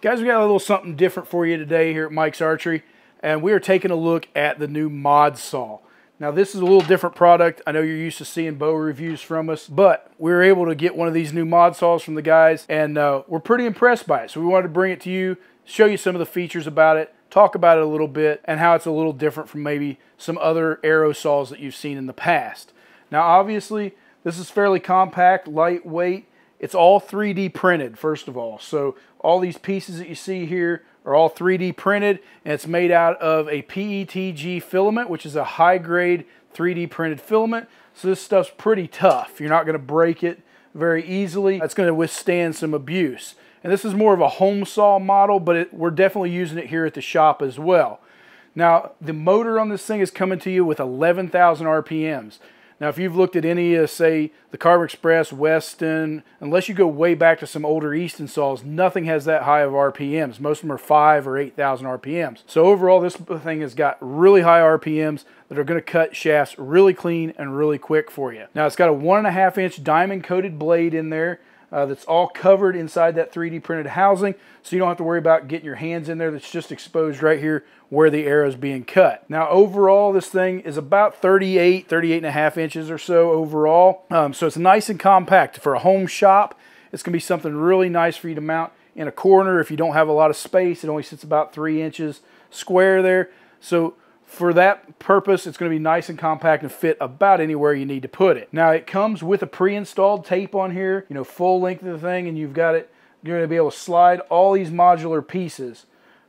Guys, we got a little something different for you today here at Mike's Archery, and we are taking a look at the new Modsaw. Now, this is a little different product. I know you're used to seeing bow reviews from us, but we were able to get one of these new Modsaws from the guys, and we're pretty impressed by it. So we wanted to bring it to you, show you some of the features about it, talk about it a little bit, and how it's a little different from maybe some other arrow saws that you've seen in the past. Now, obviously, this is fairly compact, lightweight. It's all 3D printed, first of all. So all these pieces that you see here are all 3D printed, and it's made out of a PETG filament, which is a high-grade 3D printed filament. So this stuff's pretty tough. You're not going to break it very easily. It's going to withstand some abuse. And this is more of a home saw model, but we're definitely using it here at the shop as well. Now, the motor on this thing is coming to you with 11,000 RPMs. Now, if you've looked at any, say, the Carbon Express, Weston, unless you go way back to some older Easton saws, nothing has that high of RPMs. Most of them are 5,000 or 8,000 RPMs. So overall, this thing has got really high RPMs that are going to cut shafts really clean and really quick for you. Now, it's got a 1.5-inch diamond-coated blade in there that's all covered inside that 3D printed housing, so you don't have to worry about getting your hands in there. That's just exposed right here where the arrow is being cut. Now, overall, this thing is about 38.5 inches or so overall. So it's nice and compact. For a home shop, it's going to be something really nice for you to mount in a corner. If you don't have a lot of space, it only sits about 3 inches square there. So for that purpose, it's going to be nice and compact and fit about anywhere you need to put it. Now, it comes with a pre-installed tape on here, you know, full length of the thing, and you've got it. You're going to be able to slide all these modular pieces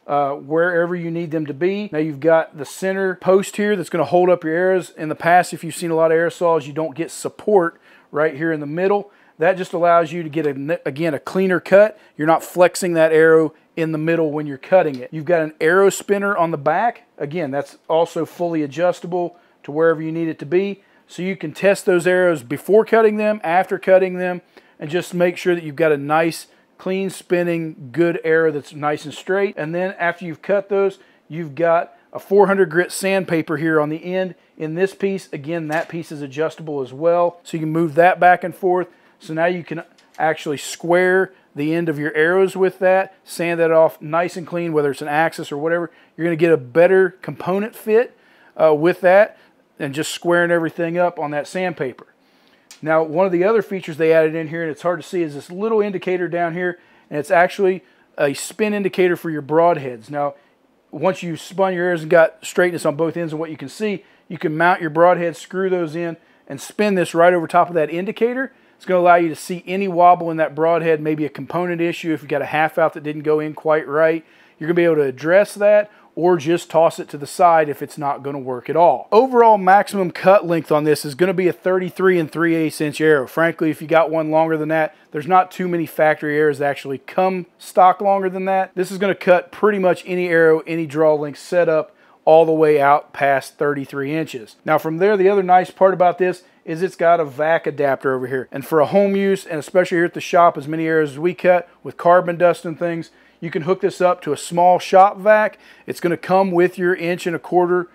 wherever you need them to be. Now, you've got the center post here that's going to hold up your arrows. In the past, if you've seen a lot of arrow saws, you don't get support right here in the middle. That just allows you to get, again, a cleaner cut. You're not flexing that arrow in the middle when you're cutting it. You've got an arrow spinner on the back. Again, that's also fully adjustable to wherever you need it to be. So you can test those arrows before cutting them, after cutting them, and just make sure that you've got a nice, clean spinning, good arrow that's nice and straight. And then after you've cut those, you've got a 400 grit sandpaper here on the end. In this piece, again, that piece is adjustable as well. So you can move that back and forth. So now you can actually square the end of your arrows with that, sand that off nice and clean, whether it's an axis or whatever. You're going to get a better component fit with that and just squaring everything up on that sandpaper. Now, one of the other features they added in here, and it's hard to see, is this little indicator down here, and it's actually a spin indicator for your broadheads. Now, once you've spun your arrows and got straightness on both ends of what you can see, you can mount your broadheads, screw those in, and spin this right over top of that indicator. It's going to allow you to see any wobble in that broadhead, maybe a component issue. If you've got a half out that didn't go in quite right, you're going to be able to address that, or just toss it to the side if it's not going to work at all. Overall maximum cut length on this is going to be a 33 3/8 inch arrow. Frankly, if you got one longer than that, there's not too many factory arrows that actually come stock longer than that. This is going to cut pretty much any arrow, any draw length setup, all the way out past 33 inches. Now from there, the other nice part about this is it's got a vac adapter over here. And for a home use, and especially here at the shop, as many arrows as we cut with carbon dust and things, you can hook this up to a small shop vac. It's going to come with your 1.25 inch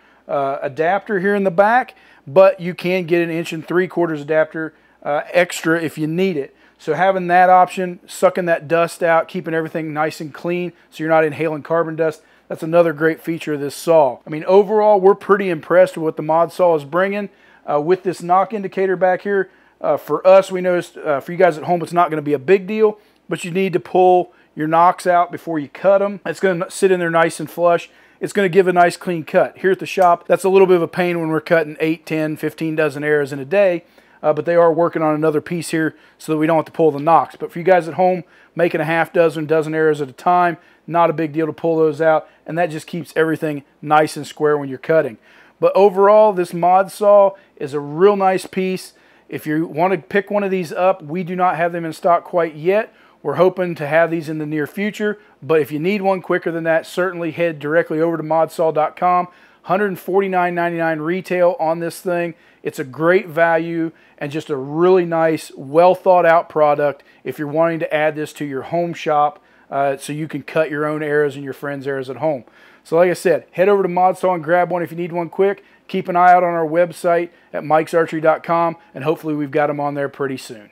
adapter here in the back, but you can get an 1 3/4 inch adapter extra if you need it. So having that option, sucking that dust out, keeping everything nice and clean so you're not inhaling carbon dust, that's another great feature of this saw. I mean, overall, we're pretty impressed with what the Modsaw is bringing. With this knock indicator back here, for us, we noticed, for you guys at home, it's not going to be a big deal, but you need to pull your knocks out before you cut them. It's going to sit in there nice and flush. It's going to give a nice clean cut. Here at the shop, that's a little bit of a pain when we're cutting 8, 10, 15 dozen arrows in a day, but they are working on another piece here so that we don't have to pull the knocks. But for you guys at home, making a half dozen arrows at a time, not a big deal to pull those out, and that just keeps everything nice and square when you're cutting. But overall, this Modsaw is a real nice piece. If you want to pick one of these up, we do not have them in stock quite yet. We're hoping to have these in the near future, but if you need one quicker than that, certainly head directly over to modsaw.com. $149.99 retail on this thing. It's a great value and just a really nice, well thought out product if you're wanting to add this to your home shop so you can cut your own arrows and your friends' arrows at home. So like I said, head over to Modsaw and grab one if you need one quick. Keep an eye out on our website at mikesarchery.com, and hopefully we've got them on there pretty soon.